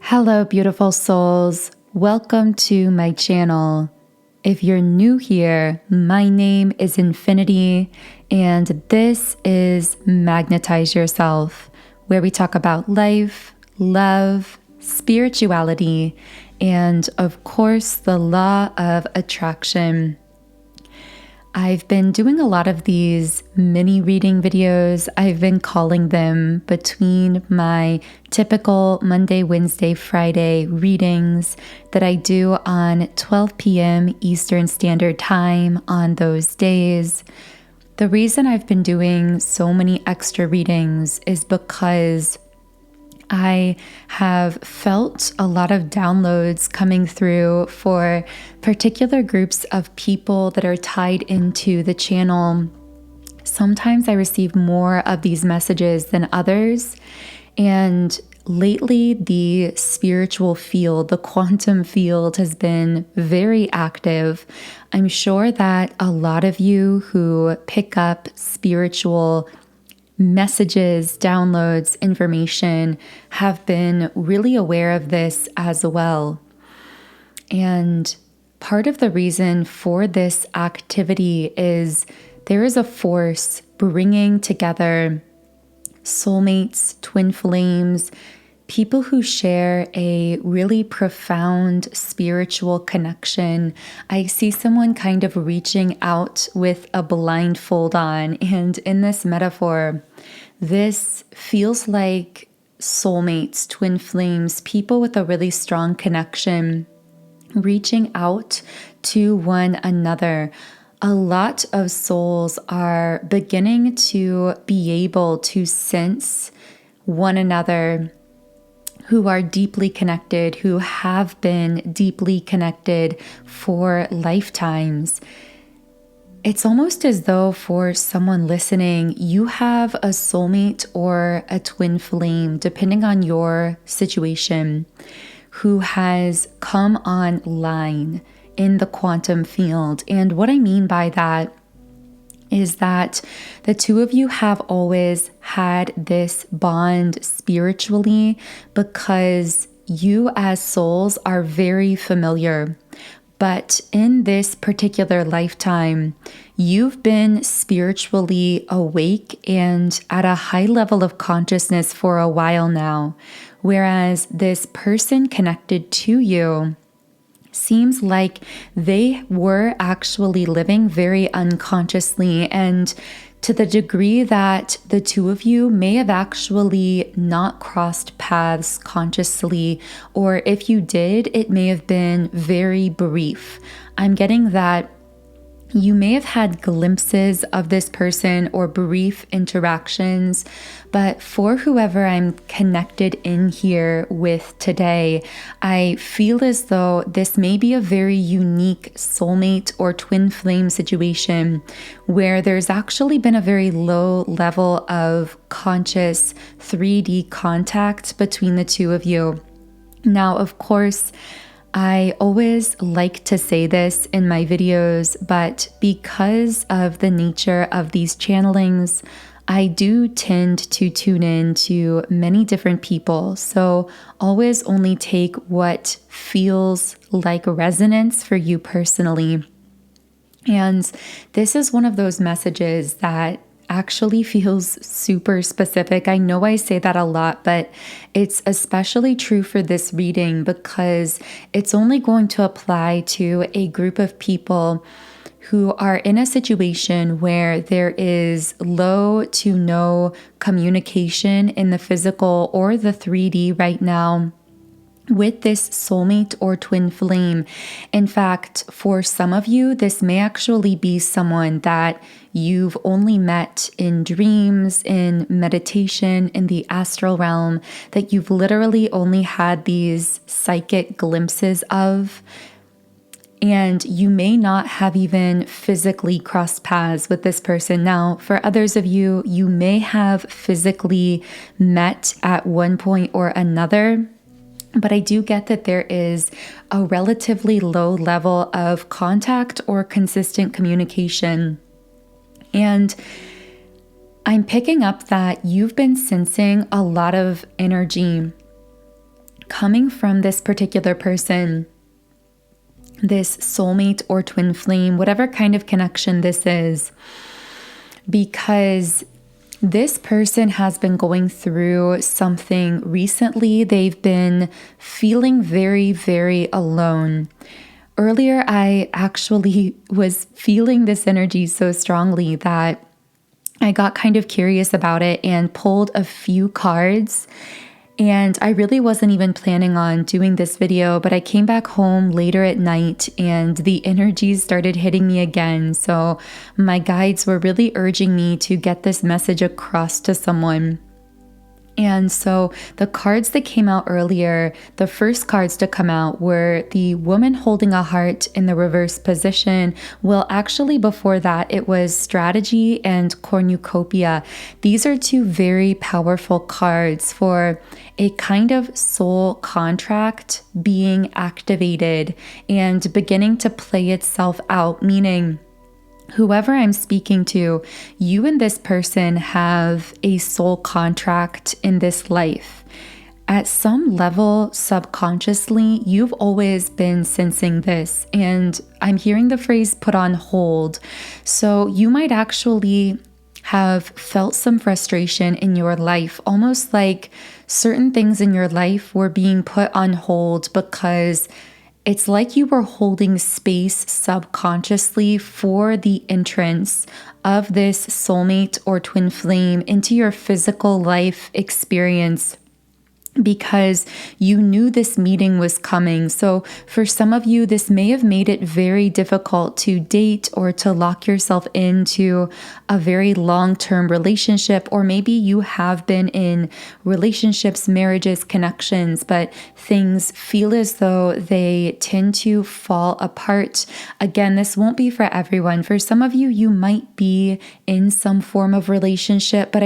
Hello, beautiful souls. Welcome to my channel. If you're new here, my name is Infinity, and this is Magnetize Yourself, where we talk about life, love, spirituality, and of course, the law of attraction. I've been doing a lot of these mini reading videos. I've been calling them between my typical Monday, Wednesday, Friday readings that I do on 12 p.m. Eastern Standard Time on those days. The reason I've been doing so many extra readings is because I have felt a lot of downloads coming through for particular groups of people that are tied into the channel. Sometimes I receive more of these messages than others, and lately the spiritual field, the quantum field, has been very active. I'm sure that a lot of you who pick up spiritual messages, downloads, information have been really aware of this as well. And part of the reason for this activity is there is a force bringing together soulmates, twin flames, people who share a really profound spiritual connection. I see someone kind of reaching out with a blindfold on, and in this metaphor, this feels like soulmates, twin flames, people with a really strong connection, reaching out to one another. A lot of souls are beginning to be able to sense one another, who are deeply connected, who have been deeply connected for lifetimes. It's almost as though for someone listening, you have a soulmate or a twin flame, depending on your situation, who has come online in the quantum field. And what I mean by that is that the two of you have always had this bond spiritually because you as souls are very familiar. But in this particular lifetime, you've been spiritually awake and at a high level of consciousness for a while now, whereas this person connected to you seems like they were actually living very unconsciously, and to the degree that the two of you may have actually not crossed paths consciously, or if you did, it may have been very brief. I'm getting that you may have had glimpses of this person or brief interactions, but for whoever I'm connected in here with today, I feel as though this may be a very unique soulmate or twin flame situation where there's actually been a very low level of conscious 3D contact between the two of you. Now, of course, I always like to say this in my videos, but because of the nature of these channelings, I do tend to tune in to many different people. So always only take what feels like resonance for you personally. And this is one of those messages that actually feels super specific. I know I say that a lot, but it's especially true for this reading because it's only going to apply to a group of people who are in a situation where there is low to no communication in the physical or the 3D right now with this soulmate or twin flame. In fact, for some of you, this may actually be someone that you've only met in dreams, in meditation, in the astral realm, that you've literally only had these psychic glimpses of. And you may not have even physically crossed paths with this person. Now, for others of you, you may have physically met at one point or another. But I do get that there is a relatively low level of contact or consistent communication. And I'm picking up that you've been sensing a lot of energy coming from this particular person, this soulmate or twin flame, whatever kind of connection this is, because this person has been going through something recently. They've been feeling very, very alone. Earlier, I actually was feeling this energy so strongly that I got kind of curious about it and pulled a few cards. And I really wasn't even planning on doing this video, but I came back home later at night and the energies started hitting me again. So my guides were really urging me to get this message across to someone. And so the cards that came out earlier, the first cards to come out were the woman holding a heart in the reverse position. Well, actually before that, it was strategy and cornucopia. These are two very powerful cards for a kind of soul contract being activated and beginning to play itself out, meaning whoever I'm speaking to, you and this person have a soul contract in this life. At some level, subconsciously, you've always been sensing this, and I'm hearing the phrase put on hold. So you might actually have felt some frustration in your life, almost like certain things in your life were being put on hold because it's like you were holding space subconsciously for the entrance of this soulmate or twin flame into your physical life experience, because you knew this meeting was coming. So for some of you, this may have made it very difficult to date or to lock yourself into a very long-term relationship, or maybe you have been in relationships, marriages, connections, but things feel as though they tend to fall apart. Again, this won't be for everyone. For some of you, you might be in some form of relationship, but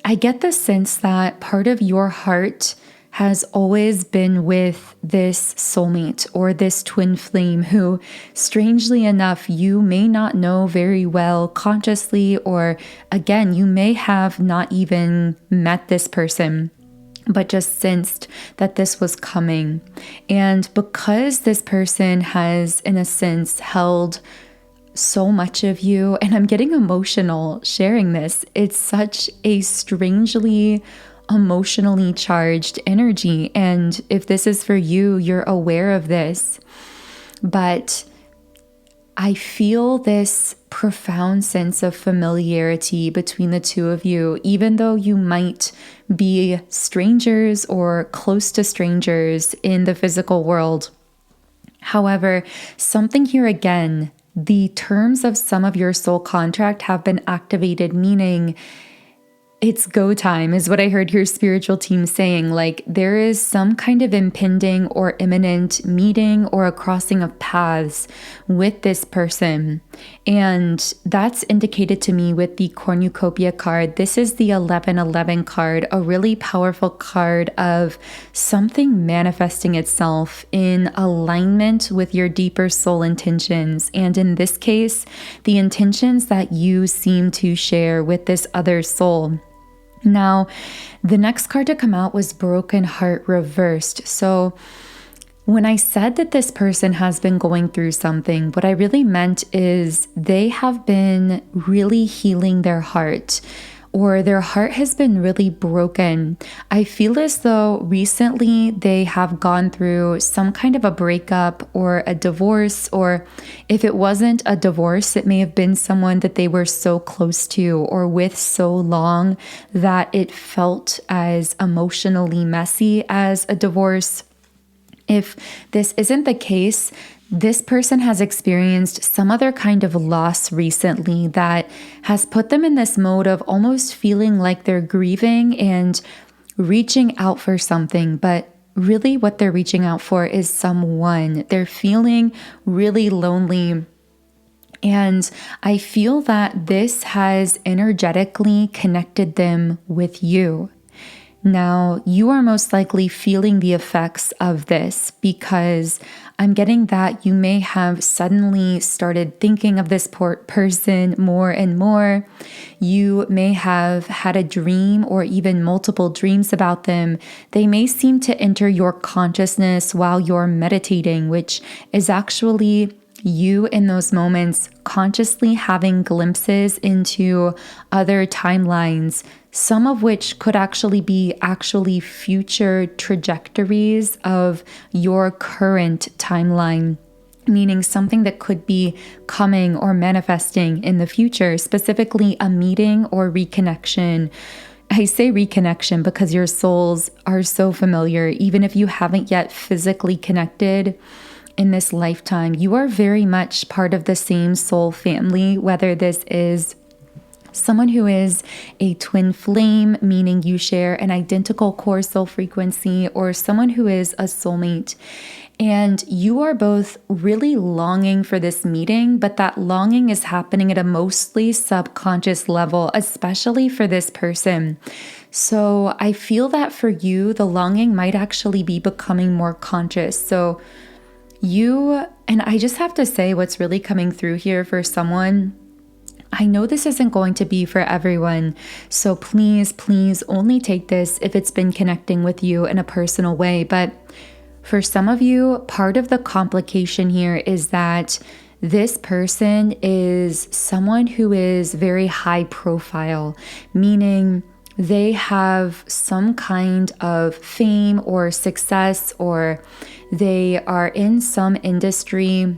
I get the sense that part of your heart has always been with this soulmate or this twin flame who, strangely enough, you may not know very well consciously, or again, you may have not even met this person, but just sensed that this was coming. And because this person has, in a sense, held so much of you, and I'm getting emotional sharing this. It's such a strangely emotionally charged energy. And if this is for you, you're aware of this. But I feel this profound sense of familiarity between the two of you, even though you might be strangers or close to strangers in the physical world. However, something here again, the terms of some of your soul contract have been activated, meaning it's go time is what I heard your spiritual team saying. Like there is some kind of impending or imminent meeting or a crossing of paths with this person. And that's indicated to me with the cornucopia card. This is the 1111 card, a really powerful card of something manifesting itself in alignment with your deeper soul intentions. And in this case, the intentions that you seem to share with this other soul. Now, the next card to come out was Broken Heart Reversed. So when I said that this person has been going through something, what I really meant is they have been really healing their heart, or their heart has been really broken. I feel as though recently they have gone through some kind of a breakup or a divorce, or if it wasn't a divorce, it may have been someone that they were so close to or with so long that it felt as emotionally messy as a divorce. If this isn't the case, this person has experienced some other kind of loss recently that has put them in this mode of almost feeling like they're grieving and reaching out for something. But really what they're reaching out for is someone. They're feeling really lonely. And I feel that this has energetically connected them with you. Now, you are most likely feeling the effects of this because I'm getting that you may have suddenly started thinking of this person more and more. You may have had a dream or even multiple dreams about them. They may seem to enter your consciousness while you're meditating, which is actually you in those moments consciously having glimpses into other timelines, some of which could actually be future trajectories of your current timeline, meaning something that could be coming or manifesting in the future, specifically a meeting or reconnection. I say reconnection because your souls are so familiar, even if you haven't yet physically connected in this lifetime. You are very much part of the same soul family, whether this is someone who is a twin flame, meaning you share an identical core soul frequency, or someone who is a soulmate. And you are both really longing for this meeting, but that longing is happening at a mostly subconscious level, especially for this person. So I feel that for you, the longing might actually be becoming more conscious. So and I just have to say what's really coming through here for someone, I know this isn't going to be for everyone, so please only take this if it's been connecting with you in a personal way. But for some of you, part of the complication here is that this person is someone who is very high profile, meaning they have some kind of fame or success, or they are in some industry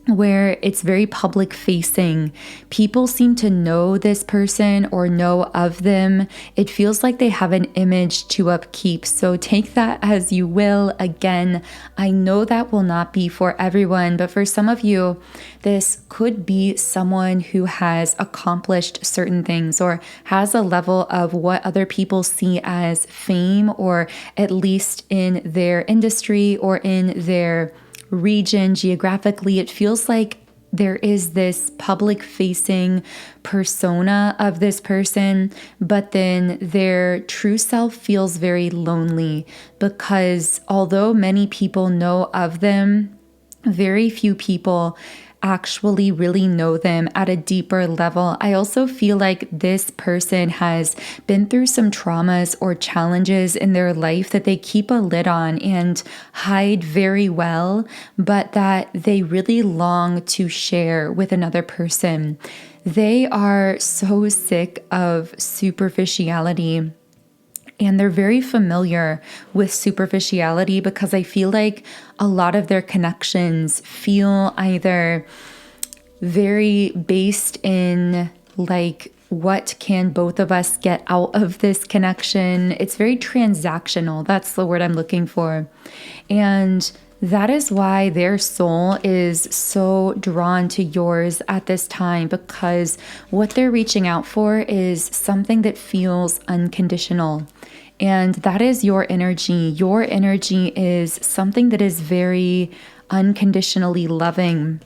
where it's very public facing. People seem to know this person or know of them. It feels like they have an image to upkeep. So take that as you will. Again, I know that will not be for everyone, but for some of you, this could be someone who has accomplished certain things or has a level of what other people see as fame, or at least in their industry or in their region geographically. It feels like there is this public facing persona of this person, but then their true self feels very lonely because although many people know of them, very few people actually really know them at a deeper level. I also feel like this person has been through some traumas or challenges in their life that they keep a lid on and hide very well, but that they really long to share with another person. They are so sick of superficiality. And they're very familiar with superficiality because I feel like a lot of their connections feel either very based in like, what can both of us get out of this connection? It's very transactional. That's the word I'm looking for. And that is why their soul is so drawn to yours at this time, because what they're reaching out for is something that feels unconditional. And that is your energy. Your energy is something that is very unconditionally loving,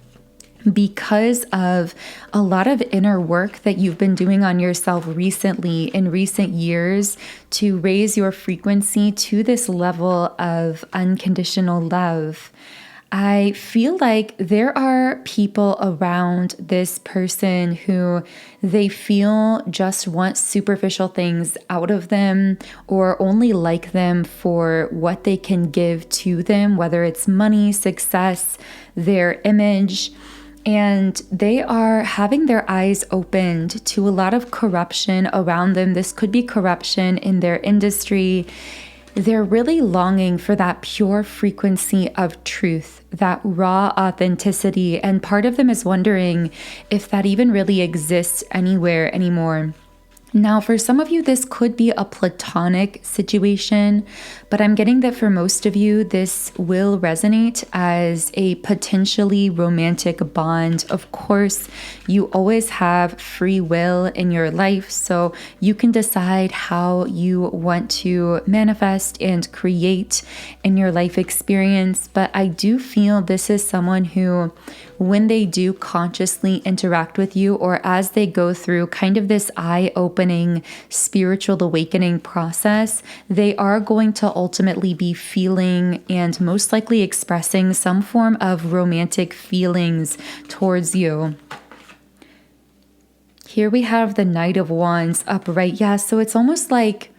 because of a lot of inner work that you've been doing on yourself recently, in recent years, to raise your frequency to this level of unconditional love. I feel like there are people around this person who they feel just want superficial things out of them, or only like them for what they can give to them, whether it's money, success, their image. And they are having their eyes opened to a lot of corruption around them. This could be corruption in their industry. They're really longing for that pure frequency of truth, that raw authenticity. And part of them is wondering if that even really exists anywhere anymore. Now, for some of you, this could be a platonic situation, But I'm getting that for most of you, this will resonate as a potentially romantic bond. Of course, you always have free will in your life, so you can decide how you want to manifest and create in your life experience. But I do feel this is someone who, when they do consciously interact with you, or as they go through kind of this eye-opening spiritual awakening process, they are going to ultimately be feeling and most likely expressing some form of romantic feelings towards you. Here we have the Knight of Wands upright. Yeah, so it's almost like,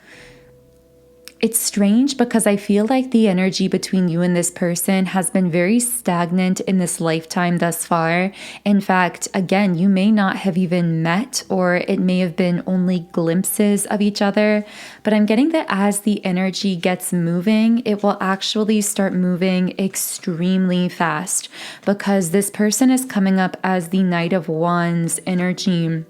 it's strange because I feel like the energy between you and this person has been very stagnant in this lifetime thus far. In fact, again, you may not have even met, or it may have been only glimpses of each other. But I'm getting that as the energy gets moving, it will actually start moving extremely fast, because this person is coming up as the Knight of Wands energy.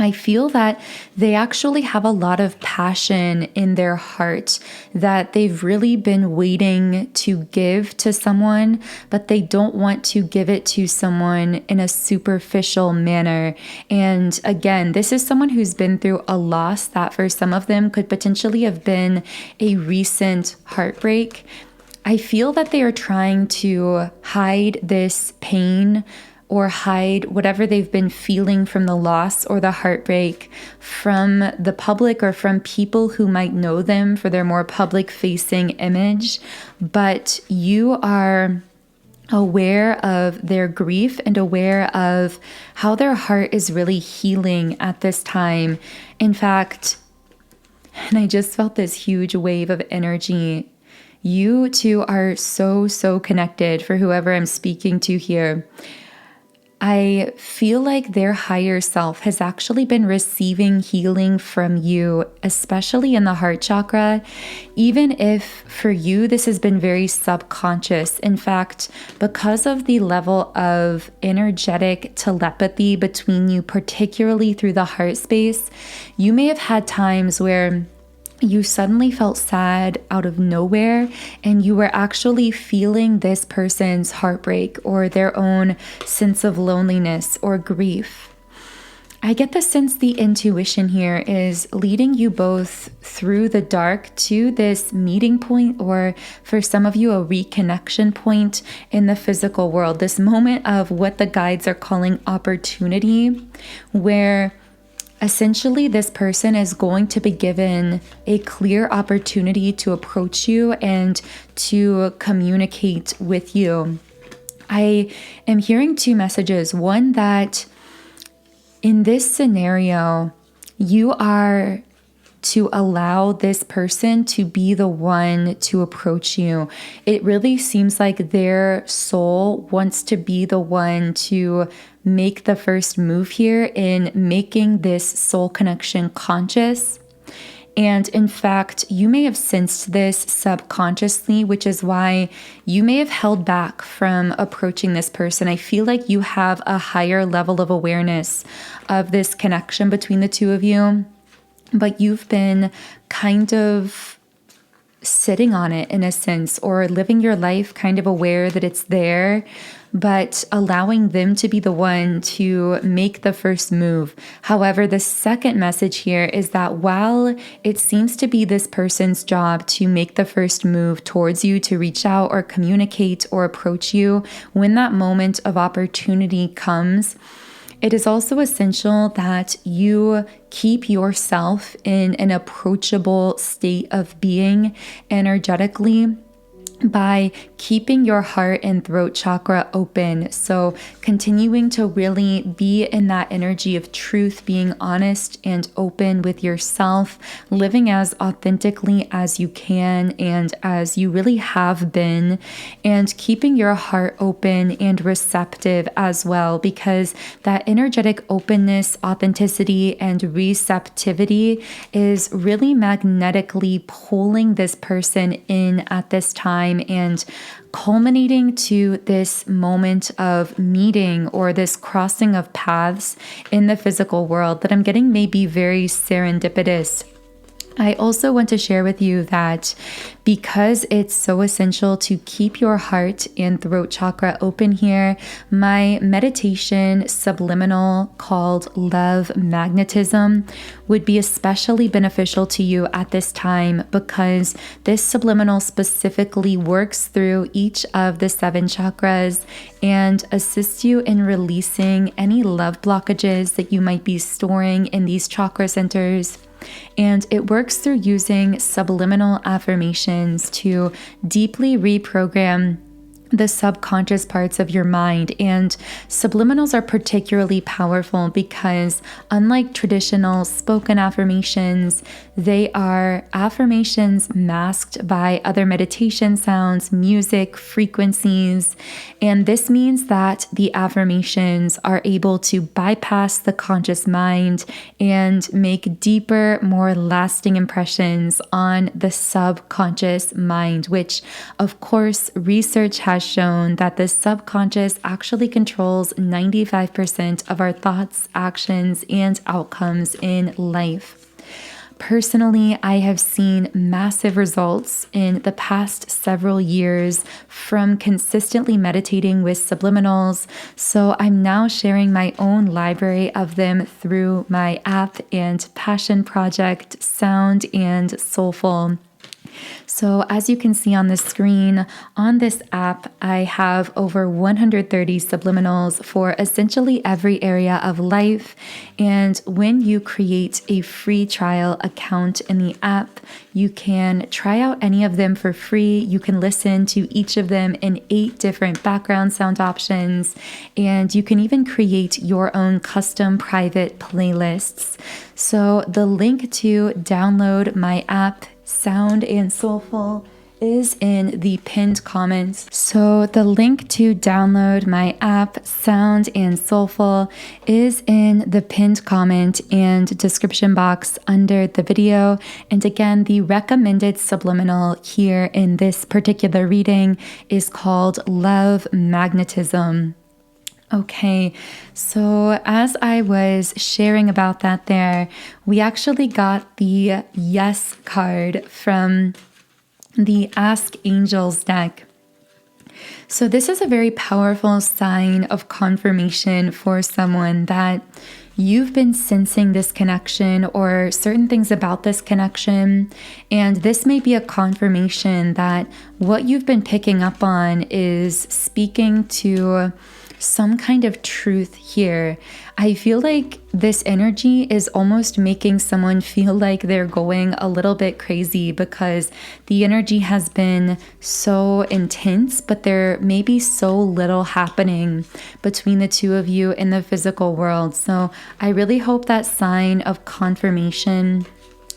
I feel that they actually have a lot of passion in their heart that they've really been waiting to give to someone, but they don't want to give it to someone in a superficial manner. And again, this is someone who's been through a loss that for some of them could potentially have been a recent heartbreak. I feel that they are trying to hide this pain or hide whatever they've been feeling from the loss or the heartbreak from the public or from people who might know them for their more public-facing image. But you are aware of their grief and aware of how their heart is really healing at this time. In fact, and I just felt this huge wave of energy. You two are so connected for whoever I'm speaking to here. I feel like their higher self has actually been receiving healing from you, especially in the heart chakra, even if for you this has been very subconscious. In fact, because of the level of energetic telepathy between you, particularly through the heart space, you may have had times where you suddenly felt sad out of nowhere, and you were actually feeling this person's heartbreak or their own sense of loneliness or grief. I get the sense the intuition here is leading you both through the dark to this meeting point, or for some of you, a reconnection point in the physical world, this moment of what the guides are calling opportunity, where essentially this person is going to be given a clear opportunity to approach you and to communicate with you. I am hearing two messages. One, that in this scenario, you are to allow this person to be the one to approach you. It really seems like their soul wants to be the one to make the first move here in making this soul connection conscious. And in fact, you may have sensed this subconsciously, which is why you may have held back from approaching this person. I feel like you have a higher level of awareness of this connection between the two of you, but you've been kind of sitting on it in a sense, or living your life kind of aware that it's there, but allowing them to be the one to make the first move. However, the second message here is that while it seems to be this person's job to make the first move towards you, to reach out or communicate or approach you, when that moment of opportunity comes, it is also essential that you keep yourself in an approachable state of being energetically by keeping your heart and throat chakra open. So continuing to really be in that energy of truth, being honest and open with yourself, living as authentically as you can and as you really have been, and keeping your heart open and receptive as well, because that energetic openness, authenticity, and receptivity is really magnetically pulling this person in at this time and culminating to this moment of meeting or this crossing of paths in the physical world that I'm getting may be very serendipitous. I also want to share with you that because it's so essential to keep your heart and throat chakra open here, my meditation subliminal called Love Magnetism would be especially beneficial to you at this time, because this subliminal specifically works through each of the 7 chakras and assists you in releasing any love blockages that you might be storing in these chakra centers. And it works through using subliminal affirmations to deeply reprogram the subconscious parts of your mind. And subliminals are particularly powerful because, unlike traditional spoken affirmations, they are affirmations masked by other meditation sounds, music, frequencies. And this means that the affirmations are able to bypass the conscious mind and make deeper, more lasting impressions on the subconscious mind, which, of course, research has shown that the subconscious actually controls 95% of our thoughts, actions, and outcomes in life. Personally, I have seen massive results in the past several years from consistently meditating with subliminals, so I'm now sharing my own library of them through my app and passion project, Sound and Soulful. So as you can see on the screen, on this app, I have over 130 subliminals for essentially every area of life. And when you create a free trial account in the app, you can try out any of them for free. You can listen to each of them in 8 different background sound options, and you can even create your own custom private playlists. So the link to download my app, Sound and Soulful, is in the pinned comments. So the link to download my app, Sound and Soulful, is in the pinned comment and description box under the video. And again, the recommended subliminal here in this particular reading is called Love Magnetism. Okay, so as I was sharing about that there, we actually got the Yes card from the Ask Angels deck. So this is a very powerful sign of confirmation for someone that you've been sensing this connection or certain things about this connection. And this may be a confirmation that what you've been picking up on is speaking to some kind of truth here. I feel like this energy is almost making someone feel like they're going a little bit crazy because the energy has been so intense, but there may be so little happening between the two of you in the physical world. So I really hope that sign of confirmation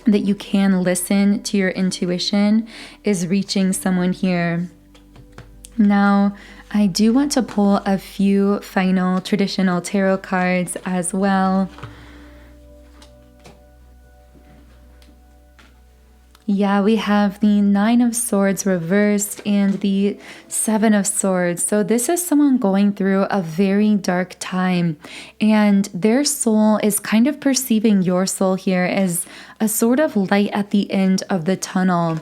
that you can listen to your intuition is reaching someone here. Now, I do want to pull a few final traditional tarot cards as well. Yeah, we have the 9 of Swords reversed and the 7 of Swords. So this is someone going through a very dark time, and their soul is kind of perceiving your soul here as a sort of light at the end of the tunnel.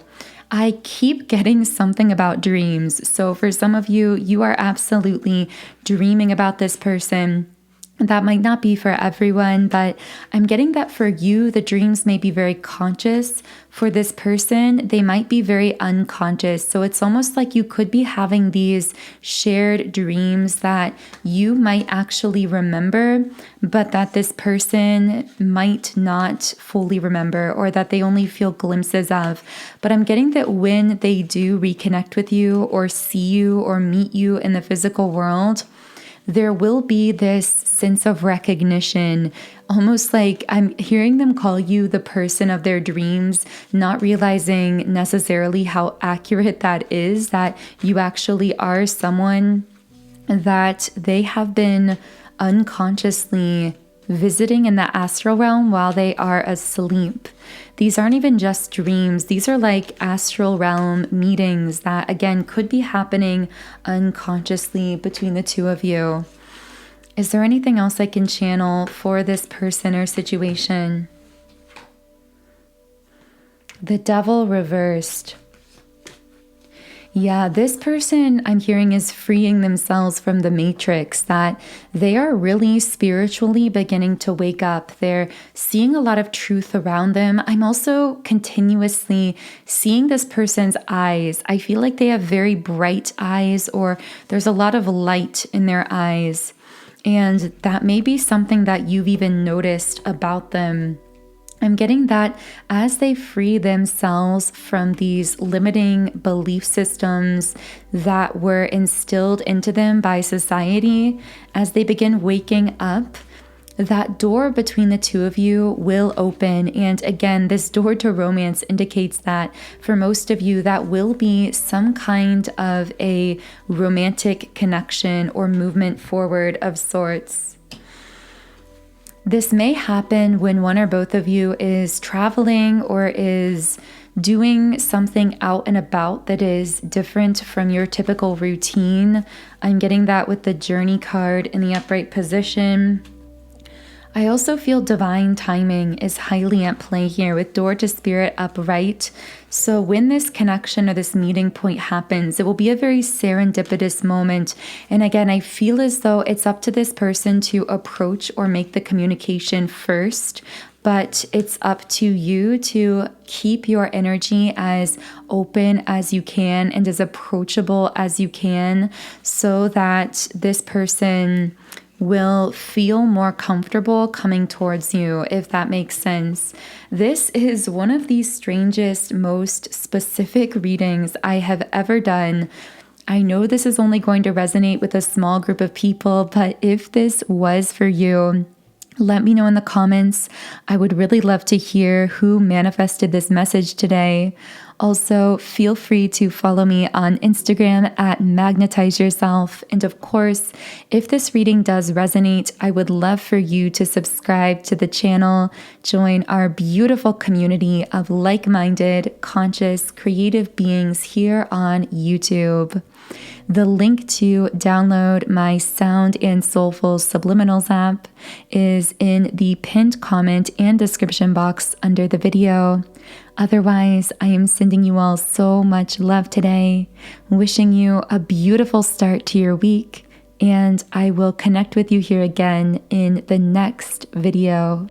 I keep getting something about dreams. So for some of you, you are absolutely dreaming about this person. That might not be for everyone, but I'm getting that for you, the dreams may be very conscious. For this person, they might be very unconscious. So it's almost like you could be having these shared dreams that you might actually remember, but that this person might not fully remember, or that they only feel glimpses of. But I'm getting that when they do reconnect with you or see you or meet you in the physical world, there will be this sense of recognition, almost like I'm hearing them call you the person of their dreams, not realizing necessarily how accurate that is, that you actually are someone that they have been unconsciously visiting in the astral realm while they are asleep. These aren't even just dreams. These are like astral realm meetings that, again, could be happening unconsciously between the two of you. Is there anything else I can channel for this person or situation? The Devil reversed. Yeah, this person I'm hearing is freeing themselves from the matrix, that they are really spiritually beginning to wake up. They're seeing a lot of truth around them. I'm also continuously seeing this person's eyes. I feel like they have very bright eyes, or there's a lot of light in their eyes. And that may be something that you've even noticed about them. I'm getting that as they free themselves from these limiting belief systems that were instilled into them by society, as they begin waking up, that door between the two of you will open. And again, this door to romance indicates that for most of you, that will be some kind of a romantic connection or movement forward of sorts. This may happen when one or both of you is traveling or is doing something out and about that is different from your typical routine. I'm getting that with the Journey card in the upright position. I also feel divine timing is highly at play here with door to spirit upright. So when this connection or this meeting point happens, it will be a very serendipitous moment. And again, I feel as though it's up to this person to approach or make the communication first, but it's up to you to keep your energy as open as you can and as approachable as you can, so that this person will feel more comfortable coming towards you, if that makes sense. This is one of the strangest, most specific readings I have ever done. I know this is only going to resonate with a small group of people, but if this was for you, let me know in the comments. I would really love to hear who manifested this message today. Also, feel free to follow me on Instagram at Magnetize Yourself. And of course, if this reading does resonate, I would love for you to subscribe to the channel, join our beautiful community of like-minded, conscious, creative beings here on YouTube. The link to download my Sound and Soulful Subliminals app is in the pinned comment and description box under the video. Otherwise, I am sending you all so much love today, wishing you a beautiful start to your week, and I will connect with you here again in the next video.